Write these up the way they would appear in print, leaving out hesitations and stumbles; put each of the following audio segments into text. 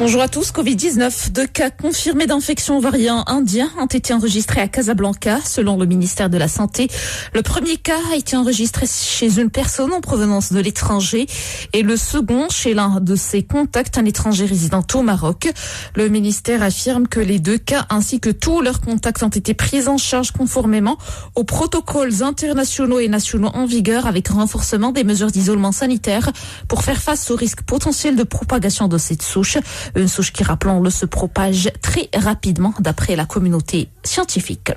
Bonjour à tous. Covid-19. 2 cas confirmés d'infection au variant indien ont été enregistrés à Casablanca, selon le ministère de la Santé. Le premier cas a été enregistré chez une personne en provenance de l'étranger et le second chez l'un de ses contacts, un étranger résidant au Maroc. Le ministère affirme que les 2 cas ainsi que tous leurs contacts ont été pris en charge conformément aux protocoles internationaux et nationaux en vigueur, avec renforcement des mesures d'isolement sanitaire pour faire face au risque potentiel de propagation de cette souche. Une souche qui, rappelons-le, se propage très rapidement d'après la communauté scientifique.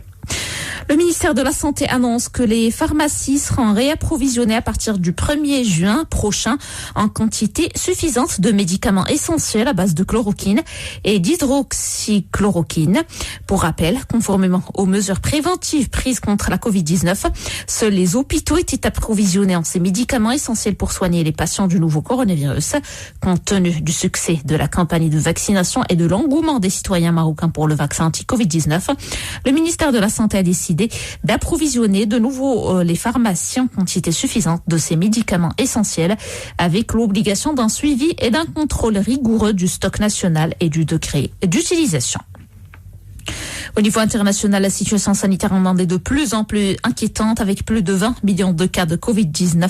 Le ministère de la Santé annonce que les pharmacies seront réapprovisionnées à partir du 1er juin prochain en quantité suffisante de médicaments essentiels à base de chloroquine et d'hydroxychloroquine. Pour rappel, conformément aux mesures préventives prises contre la Covid-19, seuls les hôpitaux étaient approvisionnés en ces médicaments essentiels pour soigner les patients du nouveau coronavirus. Compte tenu du succès de la campagne de vaccination et de l'engouement des citoyens marocains pour le vaccin anti-Covid-19, le ministère de la Santé a décidé d'approvisionner de nouveau les pharmacies en quantité suffisante de ces médicaments essentiels, avec l'obligation d'un suivi et d'un contrôle rigoureux du stock national et du degré d'utilisation. Au niveau international, la situation sanitaire en Inde est de plus en plus inquiétante, avec plus de 20 millions de cas de Covid-19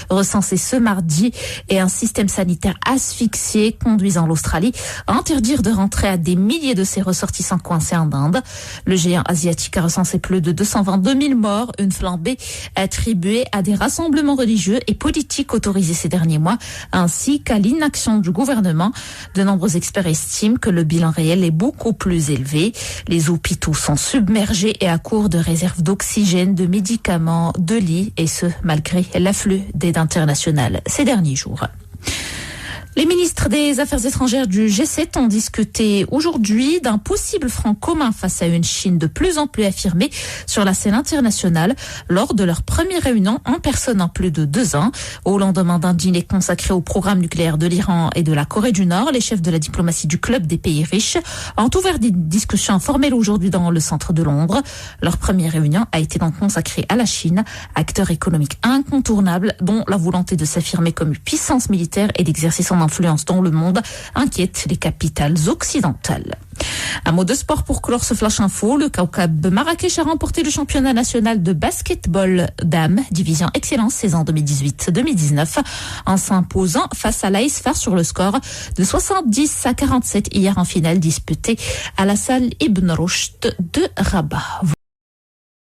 recensés ce mardi et un système sanitaire asphyxié conduisant l'Australie à interdire de rentrer à des milliers de ses ressortissants coincés en Inde. Le géant asiatique a recensé plus de 222 000 morts, une flambée attribuée à des rassemblements religieux et politiques autorisés ces derniers mois, ainsi qu'à l'inaction du gouvernement. De nombreux experts estiment que le bilan réel est beaucoup plus élevé. Les hôpitaux sont submergés et à court de réserves d'oxygène, de médicaments, de lits, et ce, malgré l'afflux d'aide internationale ces derniers jours. Les ministres des Affaires étrangères du G7 ont discuté aujourd'hui d'un possible front commun face à une Chine de plus en plus affirmée sur la scène internationale lors de leur première réunion en personne en plus de 2 ans. Au lendemain d'un dîner consacré au programme nucléaire de l'Iran et de la Corée du Nord, les chefs de la diplomatie du club des pays riches ont ouvert des discussions informelles aujourd'hui dans le centre de Londres. Leur première réunion a été donc consacrée à la Chine, acteur économique incontournable dont la volonté de s'affirmer comme une puissance militaire et d'exercer son influence dans le monde inquiète les capitales occidentales. Un mot de sport pour clore ce flash info. Le Kaukab Marrakech a remporté le championnat national de basketball dames, division excellence saison 2018-2019, en s'imposant face à l'AS Far sur le score de 70-47 hier en finale disputée à la salle Ibn Rushd de Rabat.